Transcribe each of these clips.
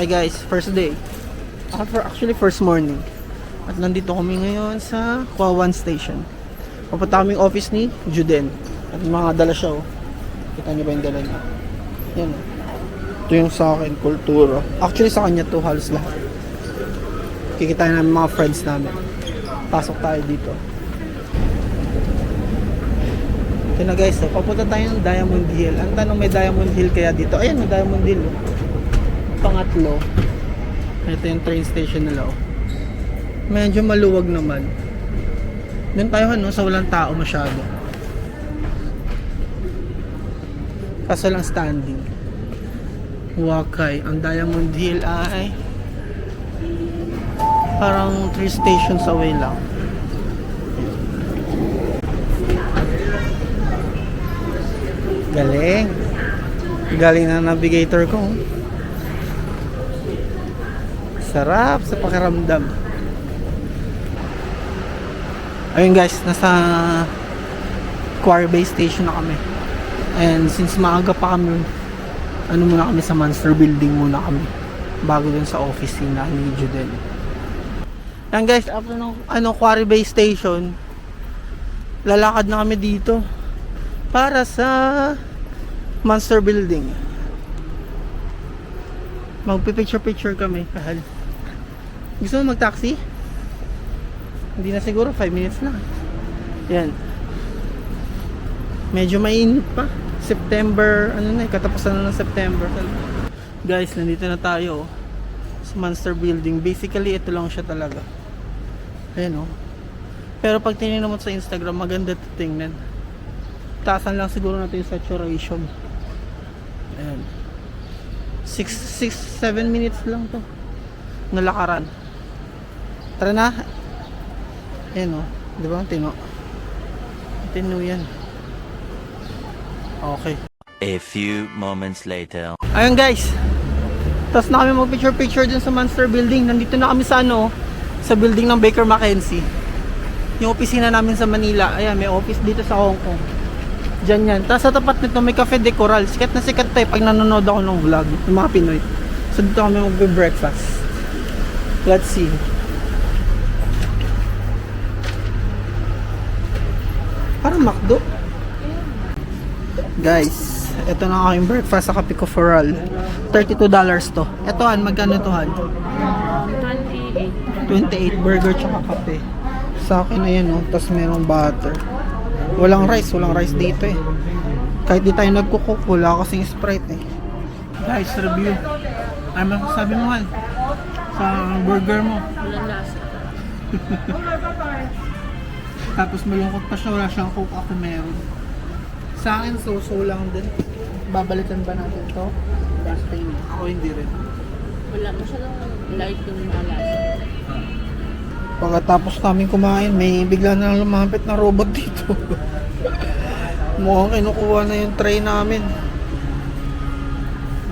Hi guys, first day. Actually first morning. At nandito kami ngayon sa Kuawan Station. Papunta kaming office ni Juden. At mga dala siya oh. Kita niyo ba yung dala niya? Yan oh. Ito yung sa akin, kultura. Actually sa kanya to halos lahat. Kikita namin mga friends namin. Pasok tayo dito. Ito na guys, oh. Papunta tayo ng Diamond Hill. Ang tanong, may Diamond Hill kaya dito? Ayan, may Diamond Hill oh. Pangatlo, ito yung train station nila oh. Medyo maluwag naman. Doon tayo no, sa walang tao masyado. Kaso lang standing. Wakay, ang Diamond Hill ay parang 3 stations away lang. Galing. Galing na navigator ko. Sarap sa pakiramdam. Ayun guys, nasa Quarry Bay Station na kami. And since maaga pa kami, ano muna kami sa Monster Building muna kami bago dun sa office na ni Juden. Ayun guys, after ng Quarry Bay Station, lalakad na kami dito para sa Monster Building. Magpipicture-picture kami. Kahal. Gusto mo mag-taxi? Hindi na siguro, 5 minutes na. Yan. Medyo mainit pa. September, ano na, katapusan na ng September. Guys, nandito na tayo sa Monster Building. Basically, ito lang siya talaga. Ayan o. Pero pag tinignan mo sa Instagram, maganda ito tingnan. Taasan lang siguro natin yung saturation. Ayan. 6-7 minutes lang to nalakaran. Tara na. Ayan o, diba? Tino yan. Okay. A few moments later. Ayun guys, tapos na kami mag picture dun sa Monster Building. Nandito na kami sa ano, sa building ng Baker McKenzie, yung opisina namin sa Manila. Ayan, may office dito sa Hong Kong. Diyan yan. Tapos sa tapat nito may Cafe de Coral. Sikat na sikat tayo pag nanonood ako ng vlog ng mga Pinoy. So dito kami magbe-breakfast. Let's see. Parang McDo. Guys, ito na aking breakfast sa Cafe Coral. $32 to. Ito han, magkano to han? 28 burger tsaka kape. Sa akin ayan oh, tapos merong butter. Walang rice dito eh. Kahit di tayo nagkukuk, wala kasing Sprite eh. Guys, review. Ano masasabi mo han? Sa burger mo? Walang lasa. Tapos malungkot pa siya, wala siyang coke, ako meron. Sa akin, so lang din. Babalikan ba natin to? Last time, ako hindi rin. Wala masyadong light yung mga lasa. Pagkatapos namin kumain, may bigla na lang lumapit na robot dito. Mukhang kinukuha na yung tray namin.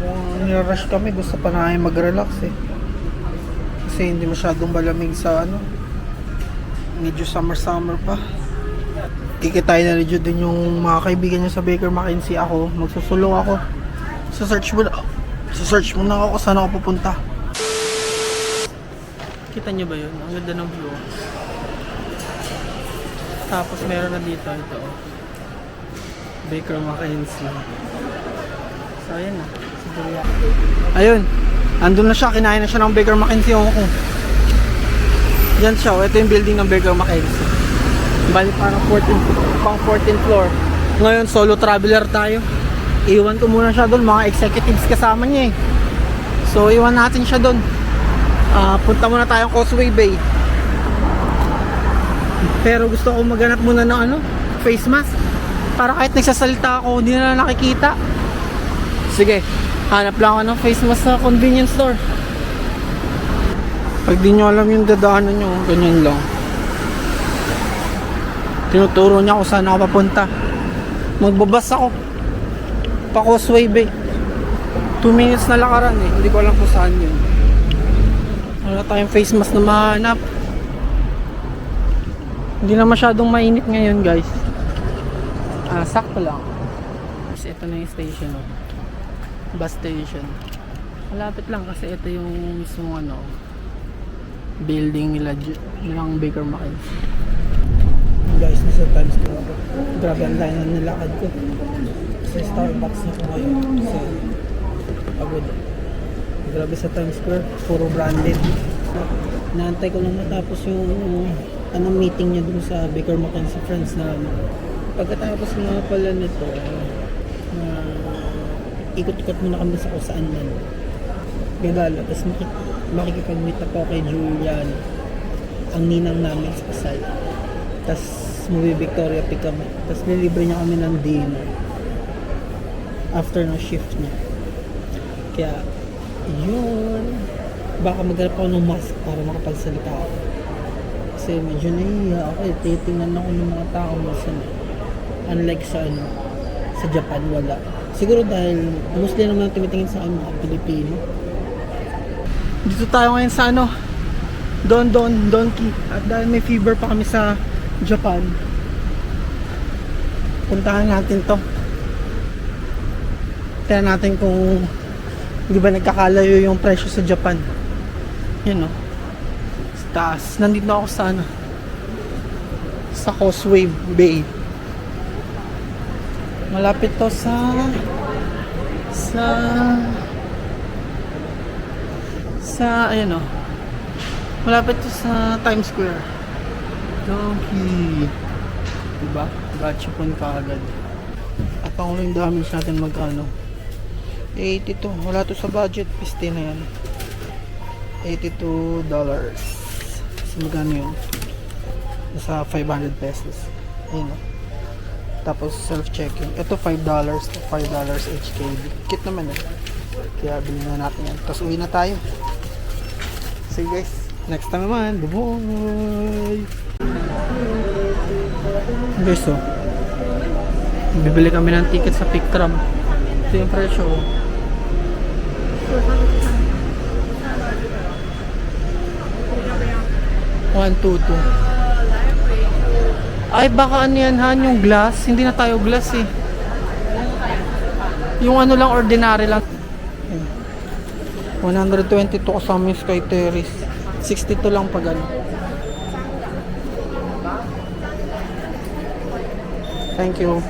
Mukhang nirush kami, gusto pa namin mag-relax eh. Kasi hindi masyadong malamig sa ano. Medyo summer pa. Kikitay na rin din yung mga kaibigan niya sa Baker McKenzie. Ako, magsusulong ako. Sa-search muna ako kung saan ako pupunta. Kita niyo ba yun? Ang ganda ng view. Tapos meron na dito ito. Baker McKenzie. So ayan na. Ayun. Andun na siya. Kinain na siya ng Baker McKenzie. Yan siya. Ito yung building ng Baker McKenzie. Bali parang 14th floor. Ngayon solo traveler tayo. Iwan ko muna siya doon. Mga executives kasama niya eh. So iwan natin siya doon. Punta muna tayong Causeway Bay. Pero gusto ko maghanap muna ng ano, face mask. Para kahit nagsasalita ako, hindi na nakikita. Sige, hanap lang ako ng face mask sa convenience store. Pag di nyo alam yung dadaanan nyo, ganyan lang. Tinuturo niya kung saan ako papunta. Magbabas ako pa Causeway Bay. 2 minutes na lakaran eh. Hindi ko alam kung saan yun. Wala tayong face mask na mahanap. Hindi na masyadong mainit ngayon guys. Sakto lang. Ito na yung station. Bus station. Malapit lang kasi ito yung mismong ano, building nila ng Baker McKenzie. Guys, nasa Times Square ako. Grabe ang layo ng nilakad ko. Sa Starbucks na ko ngayon. So, pagod. Grabe sa Times Square, puro branded. Naantay ko lang matapos yung anong meeting niya dun sa Baker McKenzie Friends na ano. Pagkatapos nga pala nito, ikot-ikot muna kami sa kung saan man. Gagala, tapos makikipag-meet ako kay Julian, ang ninang namin sa kasal. Tapos Victoria pick kami. Tapos nilibre niya kami ng dinner after ng shift niya. Kaya, yun. Baka maghanap ako ng mask para makapagsalita ako. Kasi medyo nahihiya ako eh. Titingnan ako ng mga tao minsan. Unlike sa ano, sa Japan, wala. Siguro dahil mostly naman tumitingin sa mga Pilipino. Dito tayo ngayon sa ano, Donki. At dahil may fever pa kami sa Japan, puntahan natin to. Tignan natin kung di ba nagkakalayo yung presyo sa Japan. Yun no, sa taas. Nandito na ako sa ano, sa Causeway Bay. Malapit to ayun o, malapit to sa Times Square. Donki, diba? Gachapon ka agad. At ang uling damage natin magkano, 82. Wala to sa budget, piste na yan. $82. So magkano yun? Nasa 500 pesos. Ayun o. Tapos self-checking. Ito $5 to $5 HKD. Kit naman eh. Kaya bilhin na natin yan. Tapos uwi na tayo. See you guys. Next time naman. Bye-bye! Guys, so bibili kami ng ticket sa Pick Tram. Ito yung presyo. 122. Ay, baka ano yan Han, yung glass. Hindi na tayo glass eh. Yung ano lang, ordinary lang. 122 kasama yung Sky Terrace. 62 lang pag ano. Thank you.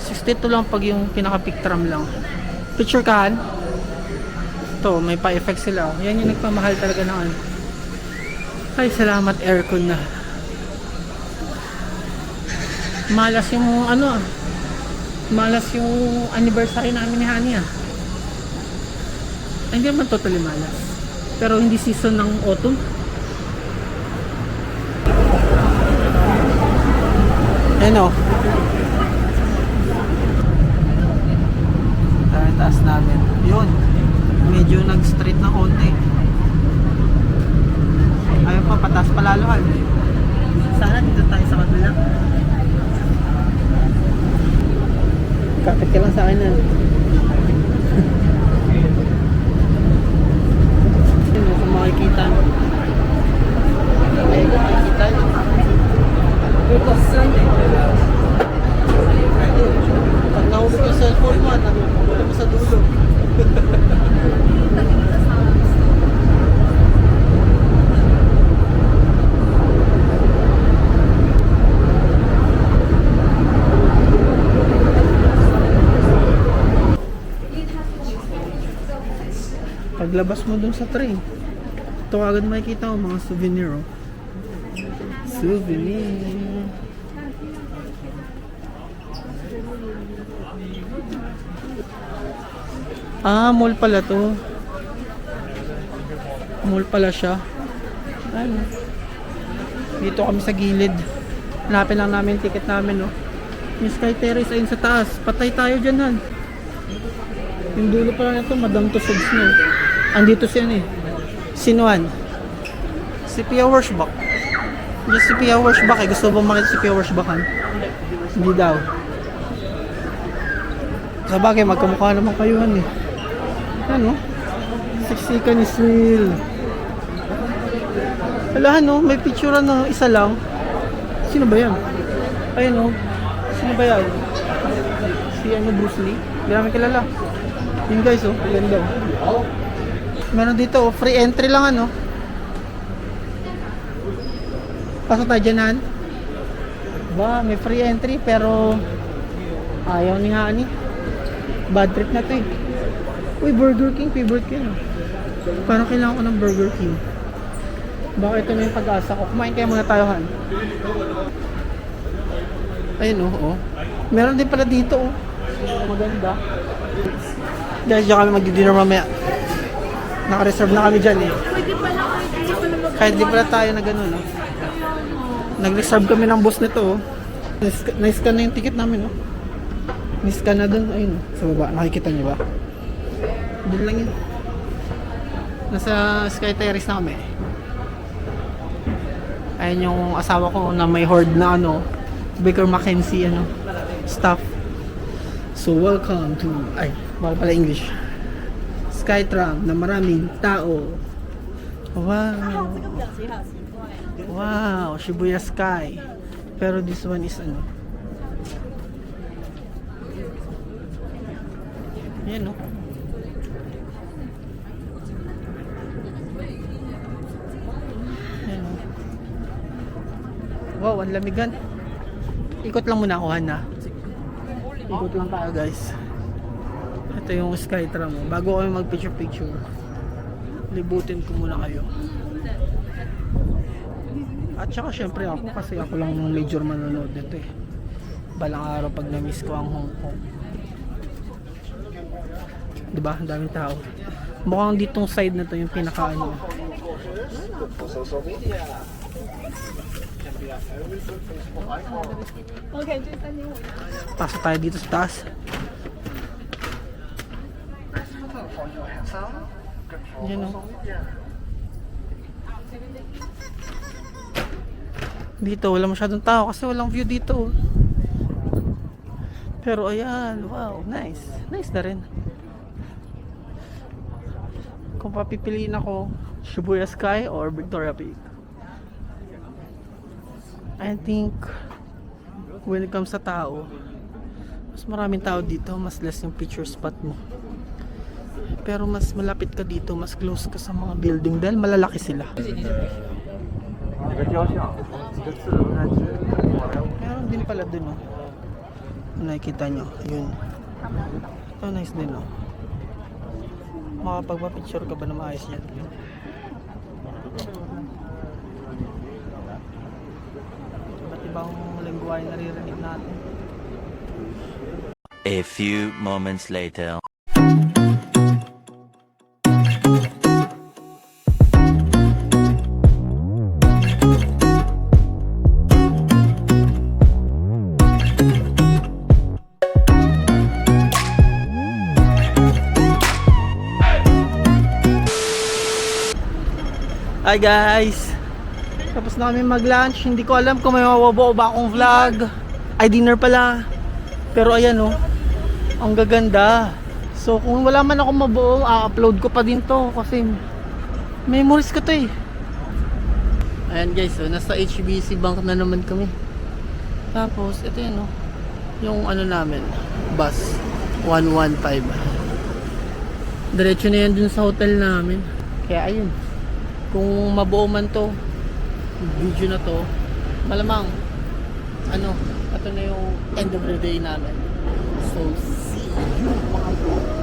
62 lang pag yung pinaka-pick tram lang. Picture ka Han? Ito, may pa-effect sila. Yan yung nagpamahal talaga ng ano. Ay, salamat aircon na. Malas yung ano, malas yung anniversary namin ni Hani ah. Ay, hindi naman totally malas. Pero hindi season ng autumn. Ano? Taas namin. Yun. Medyo nag-straight na konti. Ayaw pa, patas palaluhan. Sana dito tayo sa kabila. Kapit ka lang sa akin na. Yun, kung makikita. Ay, kung makikita. Pag nahulog yung cellphone mo, wala mo sa dulo. Paglabas mo dun sa train, ito agad makikita mo mga souvenir oh. Souvenir. Ah, mall pala to. Mall pala siya. Ayun. Dito kami sa gilid. Hanapin lang namin ticket namin no. Yung Sky Terrace ayun sa taas. Patay tayo dyan Han. Yung dulo pala nito, Madam Tussauds no. Andito siya eh. Sinuan. Si Pia Wurschbach. Yung si Pia Wurschbach eh. Gusto ba makita si Pia Wurschbach Han? Hindi daw. Sa bagay, magkamukha naman kayo Han eh. Ano? Siksikan is real. Wala no, may picture na isa lang. Sino ba yan? Ayun no. Sino ba yan? Si ano, Bruce Lee? Hindi namin kilala. Yun guys, oh, ganda oh. Meron dito, oh, free entry lang ano. Pasok tayo dyan, Han. Ba, may free entry pero ayaw ni Hani. Bad trip na to eh. Uy, Burger King, favorite ko yun. Parang kailangan ko ng Burger King. Baka ito na yung pag-asa ko. Kumain kaya muna tayo, Han. Ayun, oh. Meron din pala dito, oh. Maganda. Guys, diyan kami mag-dinner mamaya. Naka-reserve na kami dyan, eh. Kahit di pala tayo na gano'n, no? Nag-reserve kami ng bus nito, oh. Na-scan na yung ticket namin, oh. Ni-scan na dun, ayun, oh. Sa baba. Nakikita niyo ba? Doon lang yun. Nasa Sky Terrace na kami. Ayun yung asawa ko na may hoard na ano, Baker McKenzie ano, staff. So welcome to, ay, baka pala English. Skytram na maraming tao. Wow. Wow, Shibuya Sky. Pero this one is ano. Yan, no? Yan, no? Wow, ang lamigan. Ikot lang muna ako, Han, ha? Ikot lang tayo, guys. Ito yung Skytram. Bago kami mag-picture-picture, libutin ko muna kayo. At saka syempre ako, kasi ako lang yung major manonood nito eh. Balang araw pag na-miss ko ang Hong Kong. Diba? Ang daming tao. Mukhang ditong side na to yung pinaka-ano. Pasok tayo dito sa taas. Yan, oh. Dito wala masyadong tao kasi walang view dito. Pero ayan, wow, nice. Nice na rin. Kung papipiliin ako, Shibuya Sky or Victoria Peak, I think when it comes sa tao, mas maraming tao dito, mas less yung picture spot mo. Pero mas malapit ka dito, mas close ka sa mga building dahil malalaki sila. Meron din pala dun, oh. Nakikita nyo, yun. Ito nice din, oh. Makapagpa-picture ka ba na maayos yan? Iba't ibang lingwahe naririnig natin. A few moments later. Hi guys! Tapos na kami mag-lunch. Hindi ko alam kung may mabubuo ba akong vlog. Ay, dinner pala. Pero ayan, oh. Ang gaganda. So kung wala man ako mabuo, upload ko pa din to. Kasi memories ko to eh. Ayan guys, so nasa HBC Bank na naman kami. Tapos, ito yan, oh. Yung ano namin, bus 115. Diretso na yan dun sa hotel namin. Kaya ayun, kung mabuo man to video na to, malamang ano, ito na yung end of the day namin. So see you mga bro.